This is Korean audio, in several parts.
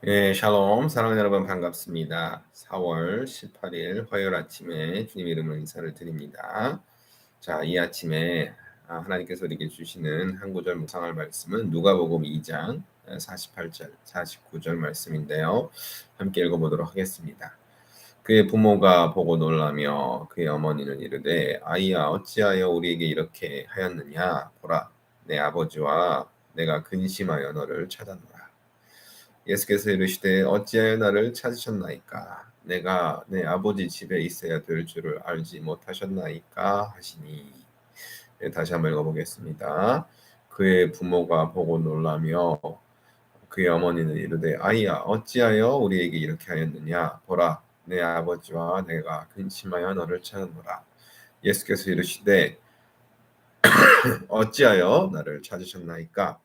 예, 샬롬. 사랑하는 여러분 반갑습니다. 4월 18일 화요일 아침에 주님 이름으로 인사를 드립니다. 자, 이 아침에 하나님께서 우리에게 주시는 한 구절 묵상할 말씀은 누가복음 2장 48절, 49절 말씀인데요. 함께 읽어보도록 하겠습니다. 그의 부모가 보고 놀라며 그의 어머니는 이르되 아이야 어찌하여 우리에게 이렇게 하였느냐 보라 내 아버지와 내가 근심하여 너를 찾았노라. 예수께서 이르시되 어찌하여 나를 찾으셨나이까 내가 내 아버지 집에 있어야 될 줄을 알지 못하셨나이까 하시니. 네, 다시 한번 읽어보겠습니다. 그의 부모가 보고 놀라며 그의 어머니는 이르되 아이야 어찌하여 우리에게 이렇게 하였느냐 보라 내 아버지와 내가 근심하여 너를 찾았노라. 예수께서 이르시되 어찌하여 나를 찾으셨나이까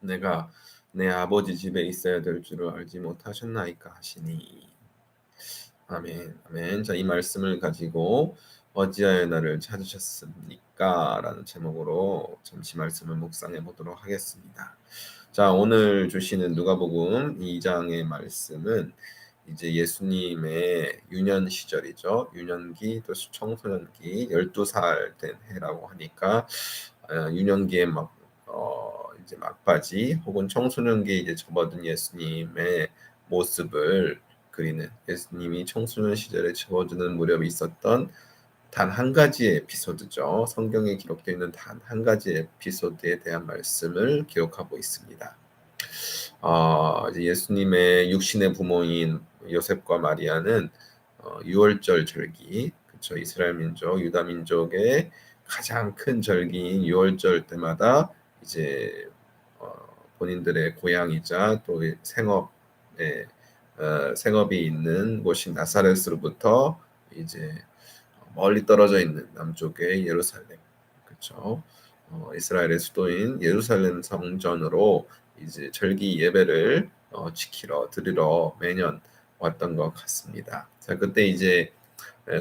내가 내 아버지 집에 있어야 될 줄을 알지 못하셨나이까 하시니. 아멘, 아멘. 자, 이 말씀을 가지고 어찌하여 나를 찾으셨습니까? 라는 제목으로 잠시 말씀을 묵상해 보도록 하겠습니다. 자, 오늘 주시는 누가복음 2장의 말씀은 이제 예수님의 유년 시절이죠. 유년기 또 청소년기 12살 된 해라고 하니까 유년기에 이제 막바지 혹은 청소년기에 이제 접어든 예수님의 모습을 그리는, 예수님이 청소년 시절에 접어드는 무렵에 있었던 단 한 가지의 에피소드죠. 성경에 기록되어 있는 단 한 가지 에피소드에 대한 말씀을 기록하고 있습니다. 이제 예수님의 육신의 부모인 요셉과 마리아는 유월절 절기, 그렇죠. 이스라엘 민족, 유다 민족의 가장 큰 절기인 유월절 때마다 이제 본인들의 고향이자 또 생업이 있는 곳인 나사렛으로부터 이제 멀리 떨어져 있는 남쪽의 예루살렘, 그렇죠. 이스라엘의 수도인 예루살렘 성전으로 이제 절기 예배를 드리러 매년 왔던 것 같습니다. 자, 그때 이제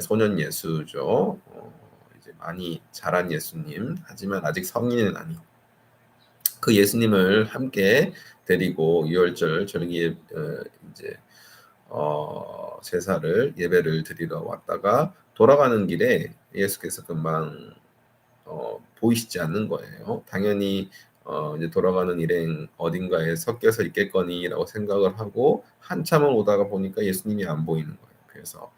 소년 예수죠. 이제 많이 자란 예수님, 하지만 아직 성인은 아닌 그 예수님을 함께 데리고 유월절 절기 이제 제사를 예배를 드리러 왔다가 돌아가는 길에 예수께서 금방 보이시지 않는 거예요. 당연히 이제 돌아가는 일행 어딘가에 섞여서 있겠거니라고 생각을 하고 한참을 오다가 보니까 예수님이 안 보이는 거예요. 그래서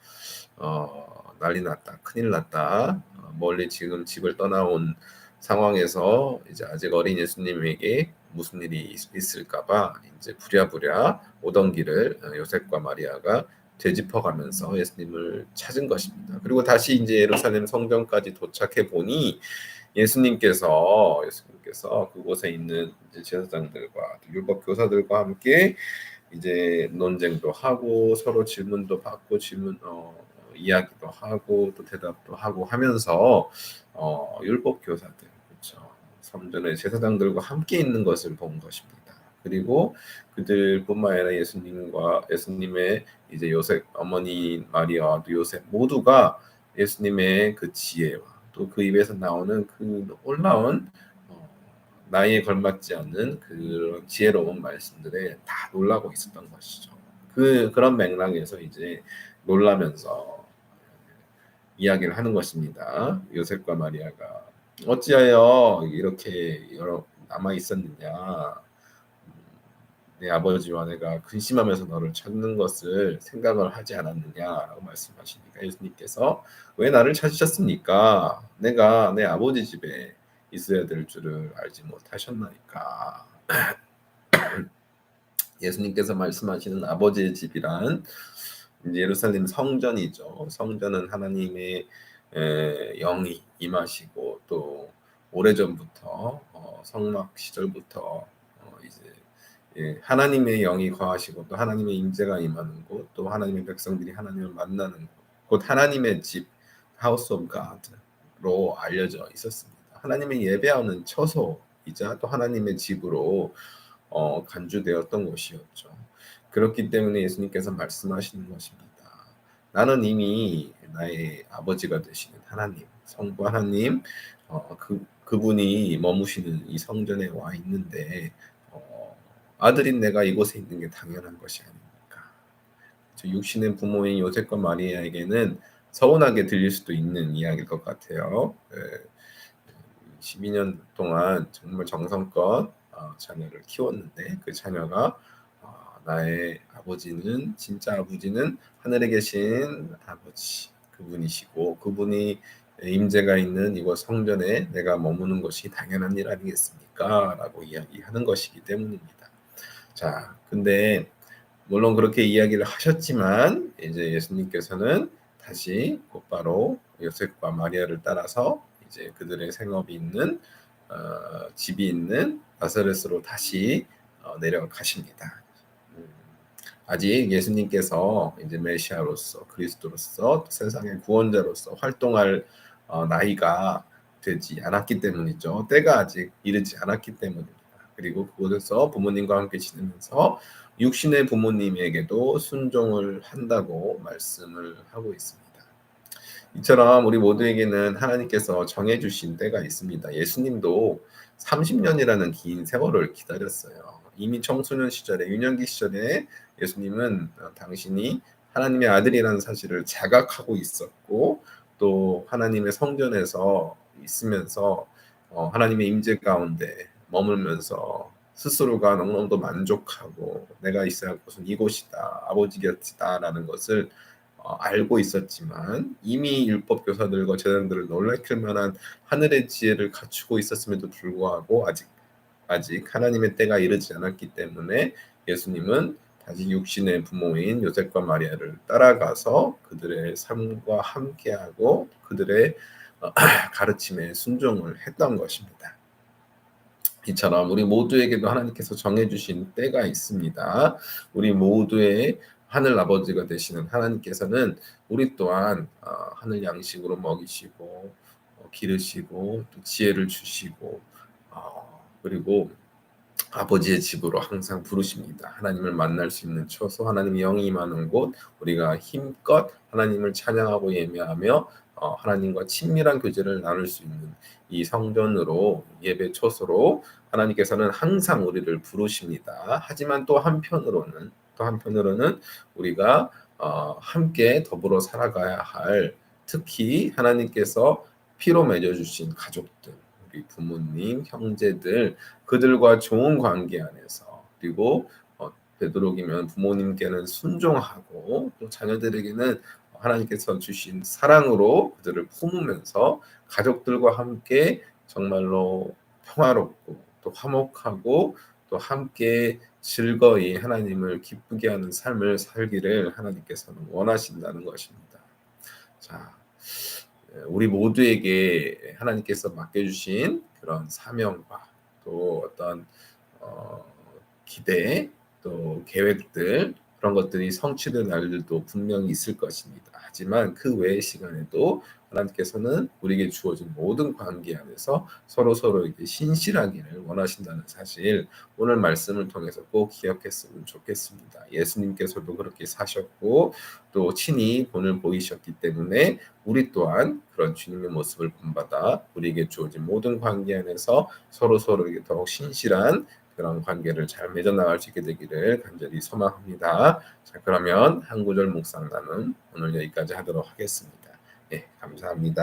난리 났다, 큰일 났다. 멀리 지금 집을 떠나온 상황에서 이제 아직 어린 예수님에게 무슨 일이 있을까봐 이제 부랴부랴 오던 길을 요셉과 마리아가 되짚어가면서 예수님을 찾은 것입니다. 그리고 다시 이제 예루살렘 성전까지 도착해 보니 예수님께서 그곳에 있는 이제 제사장들과 율법 교사들과 함께 이제 논쟁도 하고 서로 질문도 받고 이야기도 하고 또 대답도 하고 하면서 율법 교사들, 그렇죠. 성전의 제사장들과 함께 있는 것을 본 것입니다. 그리고 그들뿐만 아니라 예수님의 이제 요셉 어머니 마리아와 또 요셉 모두가 예수님의 그 지혜와 또 그 입에서 나오는 그 놀라운 나이에 걸맞지 않는 그런 지혜로운 말씀들에 다 놀라고 있었던 것이죠. 그런 맥락에서 이제 놀라면서 이야기를 하는 것입니다. 요셉과 마리아가 어찌하여 이렇게 남아 있었느냐? 내 아버지와 내가 근심하면서 너를 찾는 것을 생각을 하지 않았느냐라고 말씀하시니까 예수님께서 왜 나를 찾으셨습니까? 내가 내 아버지 집에 있어야 될 줄을 알지 못하셨나이까. 예수님께서 말씀하시는 아버지의 집이란 이제 예루살렘 성전이죠. 성전은 하나님의 영이 임하시고 또 오래전부터 성막 시절부터 이제 하나님의 영이 거하시고 또 하나님의 임재가 임하는 곳, 또 하나님의 백성들이 하나님을 만나는 곳, 곧 하나님의 집, 하우스 오브 갓로 알려져 있었습니다. 하나님의 예배하는 처소이자 또 하나님의 집으로 간주되었던 곳이었죠. 그렇기 때문에 예수님께서 말씀하시는 것입니다. 나는 이미 나의 아버지가 되시는 하나님, 성부 하나님, 그분이 머무시는 이 성전에 와 있는데 아들인 내가 이곳에 있는 게 당연한 것이 아닙니까? 육신의 부모인 요셉과 마리아에게는 서운하게 들릴 수도 있는 이야기일 것 같아요. 12년 동안 정말 정성껏 자녀를 키웠는데 그 자녀가 나의 아버지는 진짜 아버지는 하늘에 계신 아버지 그분이시고 그분이 임재가 있는 이곳 성전에 내가 머무는 것이 당연한 일 아니겠습니까? 라고 이야기하는 것이기 때문입니다. 자, 근데 물론 그렇게 이야기를 하셨지만 이제 예수님께서는 다시 곧바로 요셉과 마리아를 따라서 이제 그들의 생업이 있는 집이 있는 나사렛으로 다시 내려가십니다. 음, 아직 예수님께서 이제 메시아로서 그리스도로서 세상의 구원자로서 활동할 나이가 되지 않았기 때문이죠. 때가 아직 이르지 않았기 때문입니다. 그리고 그곳에서 부모님과 함께 지내면서 육신의 부모님에게도 순종을 한다고 말씀을 하고 있습니다. 이처럼 우리 모두에게는 하나님께서 정해 주신 때가 있습니다. 예수님도 30년이라는 긴 세월을 기다렸어요. 이미 청소년 시절에 유년기 시절에 예수님은 당신이 하나님의 아들이라는 사실을 자각하고 있었고 또 하나님의 성전에서 있으면서 하나님의 임재 가운데 머물면서 스스로가 너무너무 만족하고 내가 있어야 할 곳은 이곳이다. 아버지 곁이다라는 것을 알고 있었지만 이미 율법 교사들과 제자들을 놀라킬 만한 하늘의 지혜를 갖추고 있었음에도 불구하고 아직 하나님의 때가 이르지 않았기 때문에 예수님은 다시 육신의 부모인 요셉과 마리아를 따라가서 그들의 삶과 함께하고 그들의 가르침에 순종을 했던 것입니다. 이처럼 우리 모두에게도 하나님께서 정해주신 때가 있습니다. 우리 모두의 하늘 아버지가 되시는 하나님께서는 우리 또한 하늘 양식으로 먹이시고 기르시고 또 지혜를 주시고 그리고 아버지의 집으로 항상 부르십니다. 하나님을 만날 수 있는 처소, 하나님의 영이 임하는 곳, 우리가 힘껏 하나님을 찬양하고 예배하며 하나님과 친밀한 교제를 나눌 수 있는 이 성전으로 예배 처소로 하나님께서는 항상 우리를 부르십니다. 하지만 또 한편으로는 우리가 함께 더불어 살아가야 할 특히 하나님께서 피로 맺어주신 가족들, 우리 부모님, 형제들 그들과 좋은 관계 안에서 그리고 되도록이면 부모님께는 순종하고 또 자녀들에게는 하나님께서 주신 사랑으로 그들을 품으면서 가족들과 함께 정말로 평화롭고 또 화목하고 또 함께 즐거이 하나님을 기쁘게 하는 삶을 살기를 하나님께서는 원하신다는 것입니다. 자, 우리 모두에게 하나님께서 맡겨주신 그런 사명과 또 어떤 어, 기대 또 계획들 그런 것들이 성취될 날들도 분명히 있을 것입니다. 하지만 그 외의 시간에도 하나님께서는 우리에게 주어진 모든 관계 안에서 서로에게 신실하기를 원하신다는 사실 오늘 말씀을 통해서 꼭 기억했으면 좋겠습니다. 예수님께서도 그렇게 사셨고 또 친히 본을 보이셨기 때문에 우리 또한 그런 주님의 모습을 본받아 우리에게 주어진 모든 관계 안에서 서로에게 더욱 신실한 그런 관계를 잘 맺어나갈 수 있게 되기를 간절히 소망합니다. 자, 그러면 한 구절 묵상 나눔 오늘 여기까지 하도록 하겠습니다. 네, 감사합니다.